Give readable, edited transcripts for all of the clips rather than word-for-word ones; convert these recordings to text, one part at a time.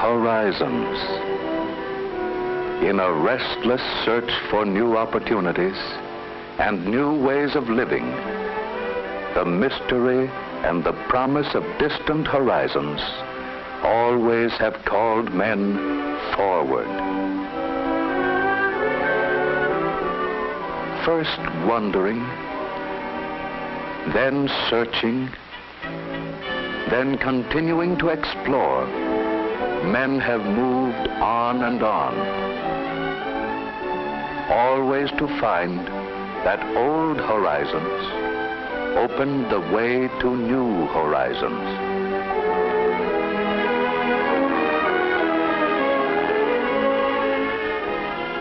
horizons. In a restless search for new opportunities and new ways of living, the mystery and the promise of distant horizons always have called men forward. First wondering, then searching, then continuing to explore, men have moved on and on, always to find that old horizons opened the way to new horizons.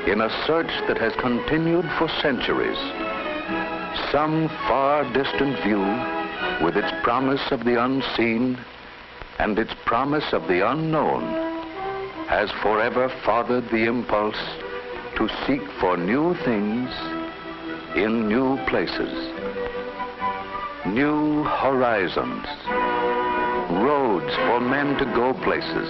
In a search that has continued for centuries, some far distant view with its promise of the unseen and its promise of the unknown has forever fathered the impulse to seek for new things in new places, new horizons, roads for men to go places.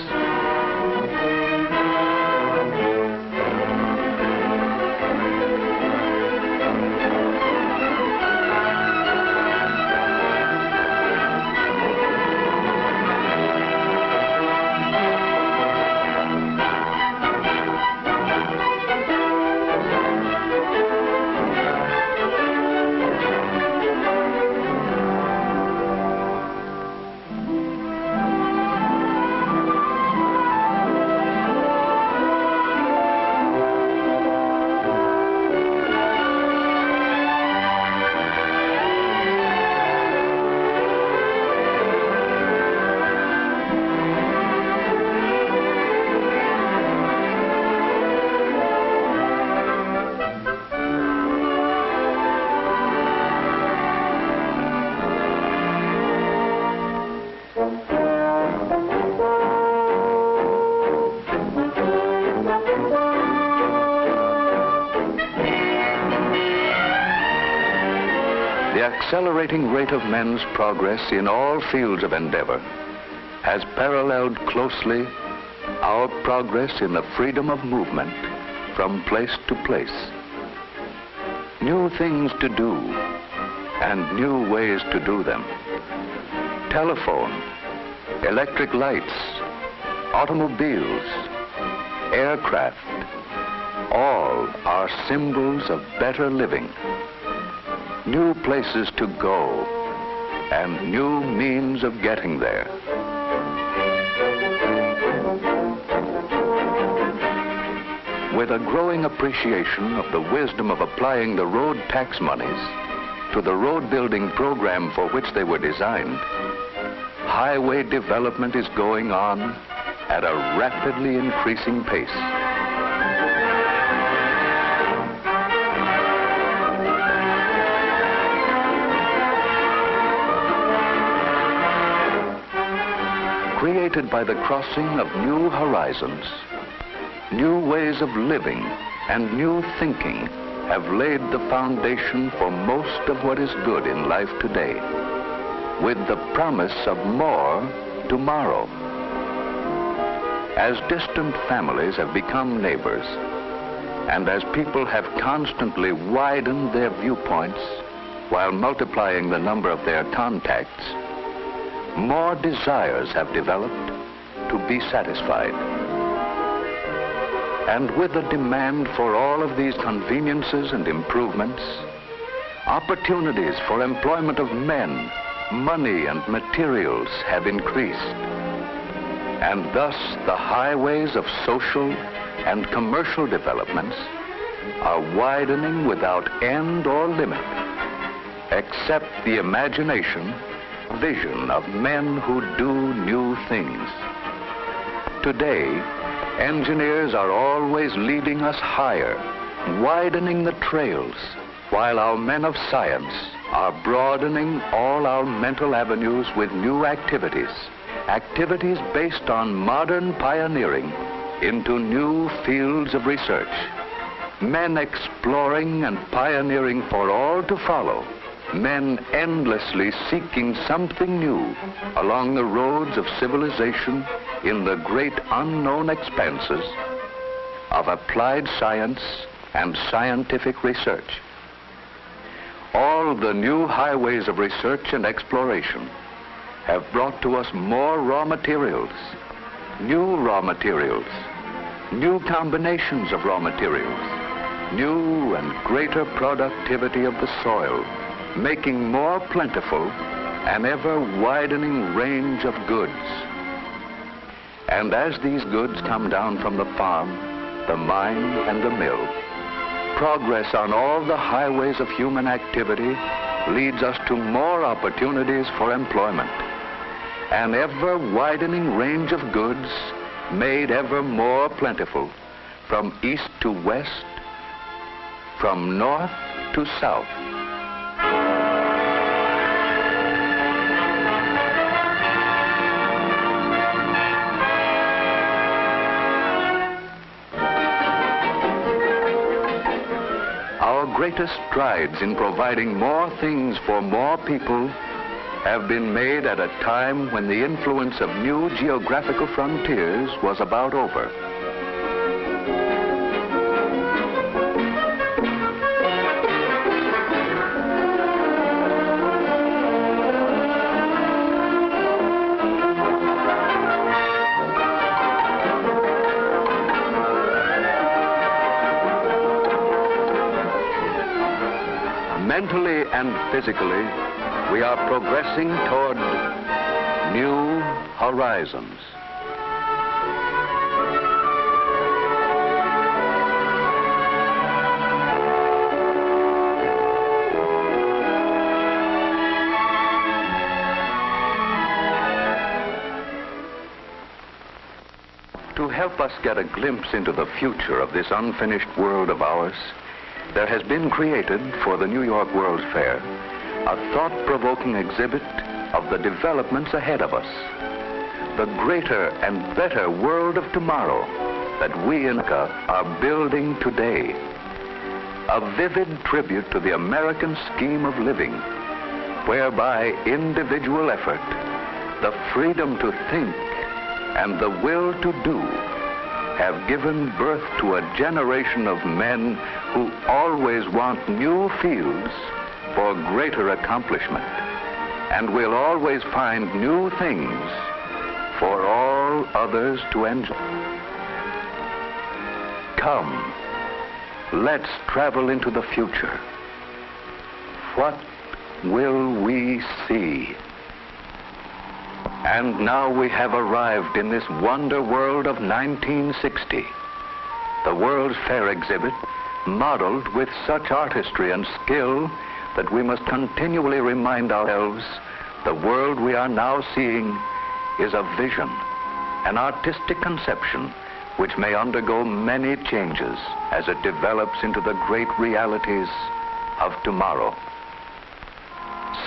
The accelerating rate of men's progress in all fields of endeavor has paralleled closely our progress in the freedom of movement from place to place. New things to do and new ways to do them. Telephone, electric lights, automobiles, aircraft, all are symbols of better living. New places to go and new means of getting there. With a growing appreciation of the wisdom of applying the road tax monies to the road building program for which they were designed, highway development is going on at a rapidly increasing pace. Created by the crossing of new horizons, new ways of living and new thinking have laid the foundation for most of what is good in life today, with the promise of more tomorrow. As distant families have become neighbors, and as people have constantly widened their viewpoints while multiplying the number of their contacts, more desires have developed to be satisfied. And with the demand for all of these conveniences and improvements, opportunities for employment of men, money, and materials have increased. And thus the highways of social and commercial developments are widening without end or limit, except the imagination, vision of men who do new things. Today, engineers are always leading us higher, widening the trails, while our men of science are broadening all our mental avenues with new activities, activities based on modern pioneering into new fields of research. Men exploring and pioneering for all to follow men endlessly seeking something new along the roads of civilization in the great unknown expanses of applied science and scientific research. All the new highways of research and exploration have brought to us more raw materials, new combinations of raw materials, new and greater productivity of the soil, making more plentiful an ever-widening range of goods. And as these goods come down from the farm, the mine, and the mill, progress on all the highways of human activity leads us to more opportunities for employment. An ever-widening range of goods made ever more plentiful, from east to west, from north to south. Our greatest strides in providing more things for more people have been made at a time when the influence of new geographical frontiers was about over. Mentally and physically, we are progressing toward new horizons. To help us get a glimpse into the future of this unfinished world of ours, there has been created for the New York World's Fair a thought-provoking exhibit of the developments ahead of us, the greater and better world of tomorrow that we in America are building today. A vivid tribute to the American scheme of living, whereby individual effort, the freedom to think, and the will to do have given birth to a generation of men who always want new fields for greater accomplishment, and will always find new things for all others to enjoy. Come, let's travel into the future. What will we see? And now we have arrived in this wonder world of 1960. The World's Fair exhibit, modeled with such artistry and skill that we must continually remind ourselves the world we are now seeing is a vision, an artistic conception which may undergo many changes as it develops into the great realities of tomorrow.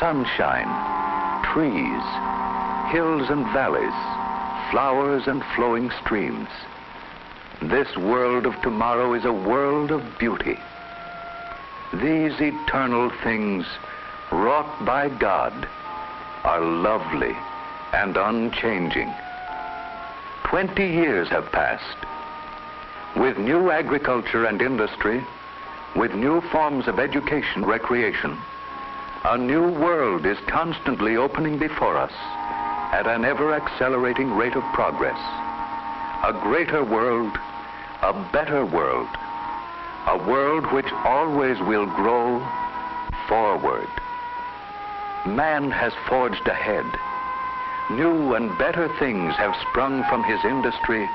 Sunshine, trees, hills and valleys, flowers and flowing streams. This world of tomorrow is a world of beauty. These eternal things wrought by God are lovely and unchanging. 20 years have passed. With new agriculture and industry, with new forms of education, recreation, a new world is constantly opening before us at an ever-accelerating rate of progress. A greater world, a better world, a world which always will grow forward. Man has forged ahead. New and better things have sprung from his industry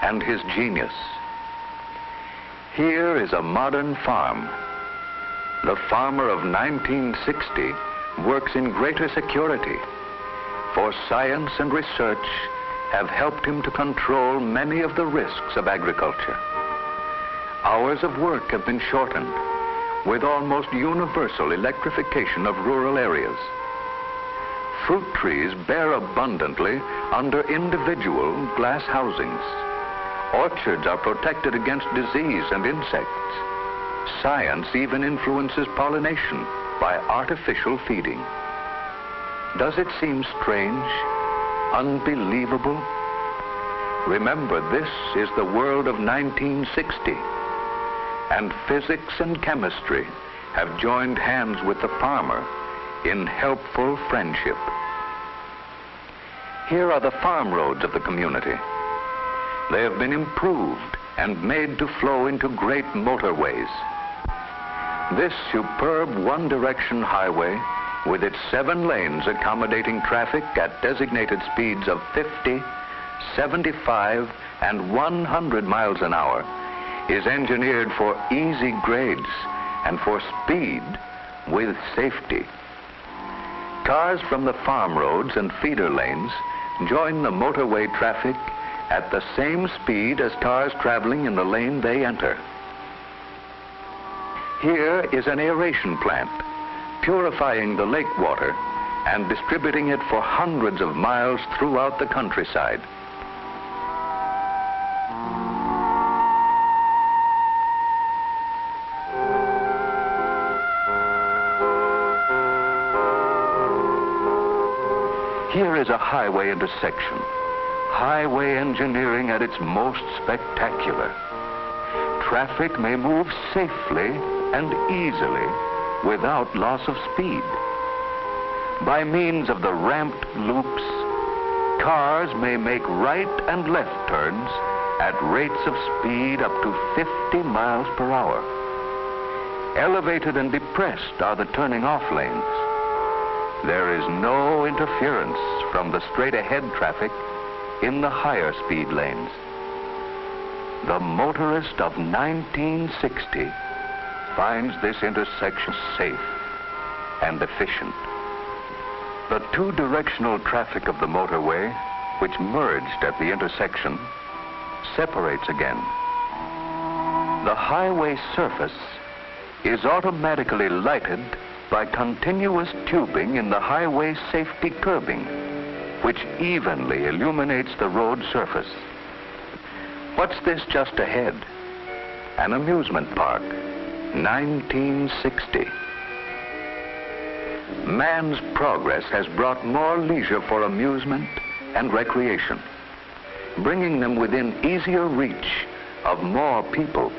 and his genius. Here is a modern farm. The farmer of 1960 works in greater security, for science and research have helped him to control many of the risks of agriculture. Hours of work have been shortened, with almost universal electrification of rural areas. Fruit trees bear abundantly under individual glass housings. Orchards are protected against disease and insects. Science even influences pollination by artificial feeding. Does it seem strange, unbelievable? Remember, this is the world of 1960, and physics and chemistry have joined hands with the farmer in helpful friendship. Here are the farm roads of the community. They have been improved and made to flow into great motorways. This superb one-direction highway, with its 7 lanes accommodating traffic at designated speeds of 50, 75, and 100 miles an hour, is engineered for easy grades and for speed with safety. Cars from the farm roads and feeder lanes join the motorway traffic at the same speed as cars traveling in the lane they enter. Here is an aeration plant, purifying the lake water and distributing it for hundreds of miles throughout the countryside. Here is a highway intersection. Highway engineering at its most spectacular. Traffic may move safely and easily without loss of speed. By means of the ramped loops, cars may make right and left turns at rates of speed up to 50 miles per hour. Elevated and depressed are the turning off lanes. There is no interference from the straight-ahead traffic in the higher speed lanes. The motorist of 1960 finds this intersection safe and efficient. The two-directional traffic of the motorway, which merged at the intersection, separates again. The highway surface is automatically lighted by continuous tubing in the highway safety curbing, which evenly illuminates the road surface. What's this just ahead? An amusement park, 1960. Man's progress has brought more leisure for amusement and recreation, bringing them within easier reach of more people.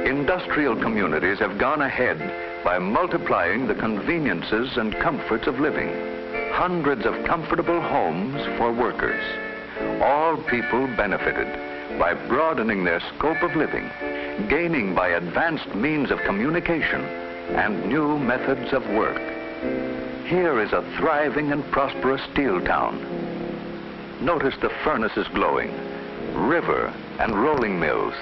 Industrial communities have gone ahead by multiplying the conveniences and comforts of living. Hundreds of comfortable homes for workers. All people benefited by broadening their scope of living, gaining by advanced means of communication and new methods of work. Here is a thriving and prosperous steel town. Notice the furnaces glowing, river and rolling mills.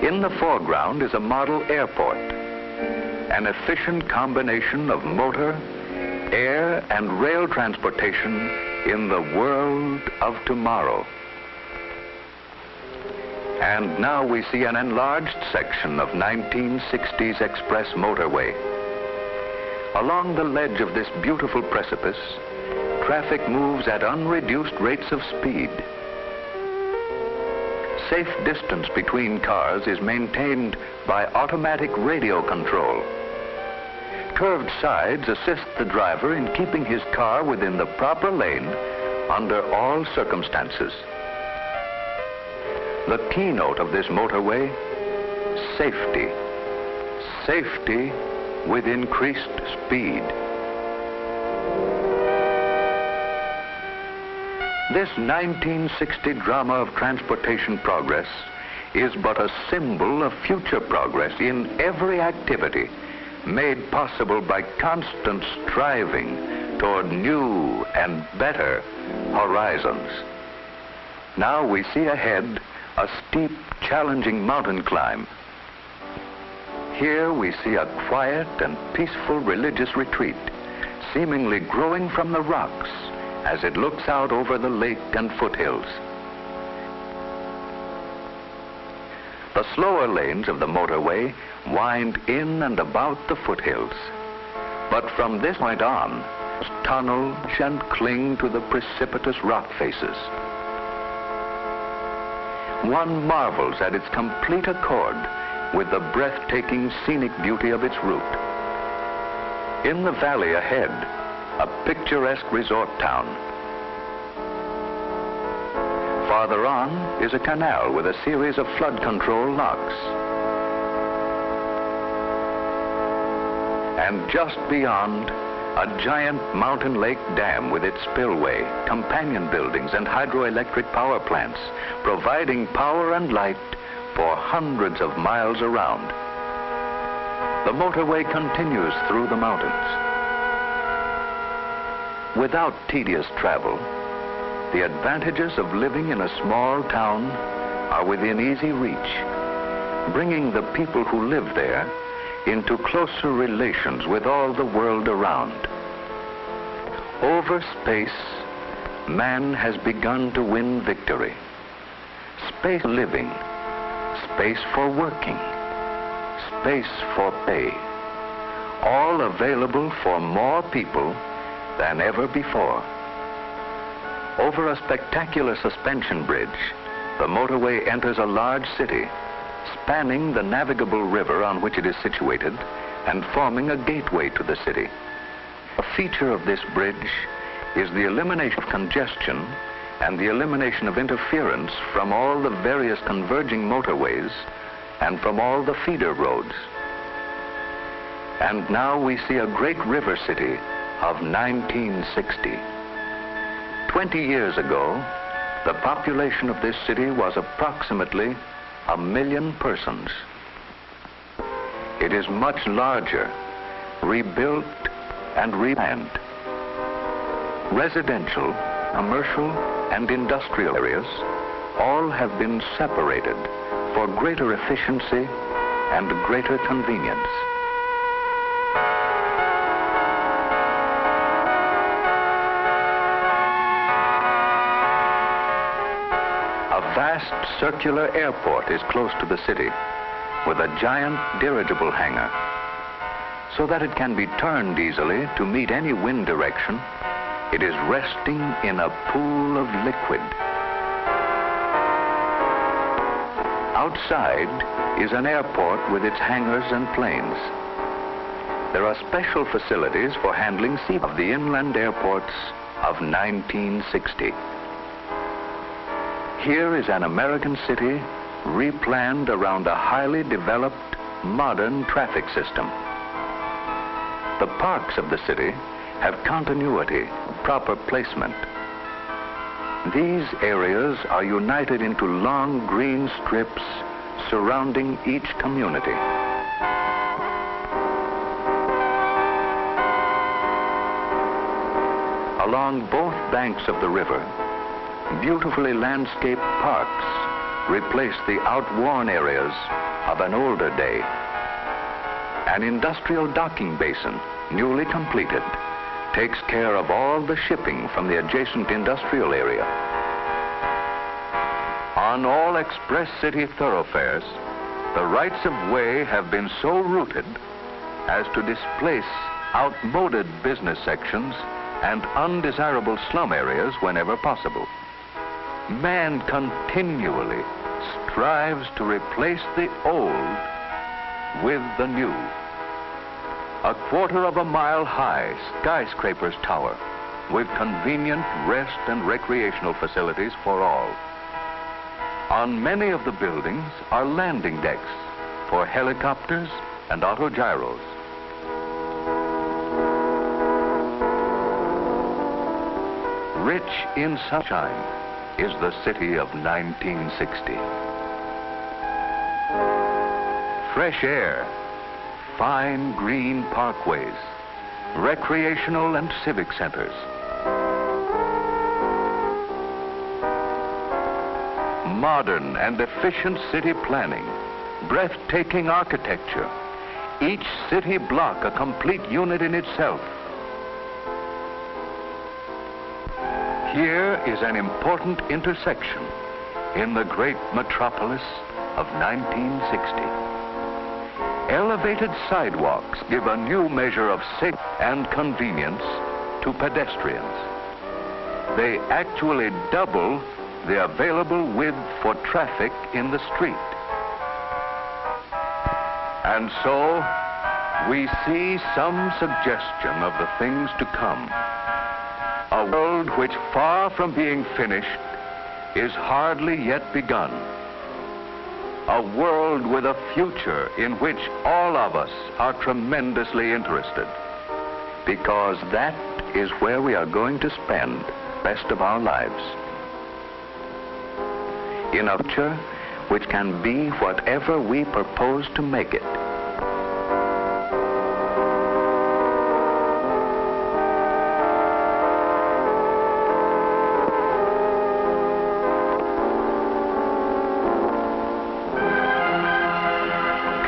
In the foreground is a model airport, an efficient combination of motor, air, and rail transportation in the world of tomorrow. And now we see an enlarged section of 1960s express motorway. Along the ledge of this beautiful precipice, traffic moves at unreduced rates of speed. Safe distance between cars is maintained by automatic radio control. Curved sides assist the driver in keeping his car within the proper lane under all circumstances. The keynote of this motorway, safety. Safety with increased speed. This 1960 drama of transportation progress is but a symbol of future progress in every activity made possible by constant striving toward new and better horizons. Now we see ahead a steep, challenging mountain climb. Here we see a quiet and peaceful religious retreat, seemingly growing from the rocks as it looks out over the lake and foothills. The slower lanes of the motorway wind in and about the foothills. But from this point on, tunnel and cling to the precipitous rock faces. One marvels at its complete accord with the breathtaking scenic beauty of its route. In the valley ahead, a picturesque resort town. Farther on is a canal with a series of flood control locks. And just beyond, a giant mountain lake dam with its spillway, companion buildings, and hydroelectric power plants, providing power and light for hundreds of miles around. The motorway continues through the mountains. Without tedious travel, the advantages of living in a small town are within easy reach, bringing the people who live there into closer relations with all the world around. Over space, man has begun to win victory. Space living, space for working, space for pay, all available for more people than ever before. Over a spectacular suspension bridge, the motorway enters a large city, spanning the navigable river on which it is situated and forming a gateway to the city. A feature of this bridge is the elimination of congestion and the elimination of interference from all the various converging motorways and from all the feeder roads. And now we see a great river city of 1960. 20 years ago, the population of this city was approximately 1 million persons. It is much larger, rebuilt and replanned. Residential, commercial, and industrial areas all have been separated for greater efficiency and greater convenience. A vast circular airport is close to the city with a giant dirigible hangar so that it can be turned easily to meet any wind direction. It is resting in a pool of liquid. Outside is an airport with its hangars and planes. There are special facilities for handling sea of the inland airports of 1960. Here is an American city replanned around a highly developed, modern traffic system. The parks of the city have continuity, proper placement. These areas are united into long green strips surrounding each community. Along both banks of the river, beautifully landscaped parks replace the outworn areas of an older day. An industrial docking basin, newly completed, takes care of all the shipping from the adjacent industrial area. On all express city thoroughfares, the rights of way have been so rooted as to displace outmoded business sections and undesirable slum areas whenever possible. Man continually strives to replace the old with the new. A 1/4 mile high skyscraper's tower with convenient rest and recreational facilities for all. On many of the buildings are landing decks for helicopters and autogyros. Rich in sunshine is the city of 1960. Fresh air, fine green parkways, recreational and civic centers. Modern and efficient city planning, breathtaking architecture, each city block a complete unit in itself. Here is an important intersection in the great metropolis of 1960. Elevated sidewalks give a new measure of safety and convenience to pedestrians. They actually double the available width for traffic in the street. And so, we see some suggestion of the things to come. A world which, far from being finished, is hardly yet begun. A world with a future in which all of us are tremendously interested, because that is where we are going to spend the rest of our lives. In a future which can be whatever we propose to make it.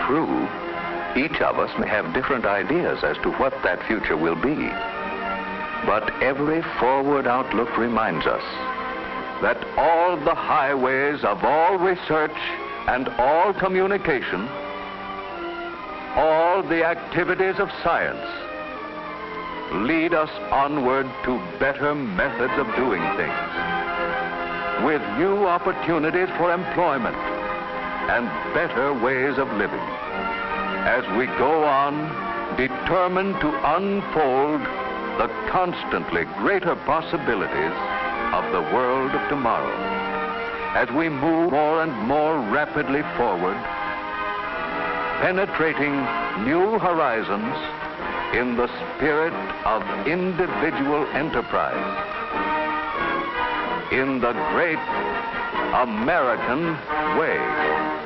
True, each of us may have different ideas as to what that future will be. But every forward outlook reminds us that all the highways of all research and all communication, all the activities of science, lead us onward to better methods of doing things, with new opportunities for employment and better ways of living, as we go on determined to unfold the constantly greater possibilities of the world of tomorrow, as we move more and more rapidly forward, penetrating new horizons in the spirit of individual enterprise, in the great American way.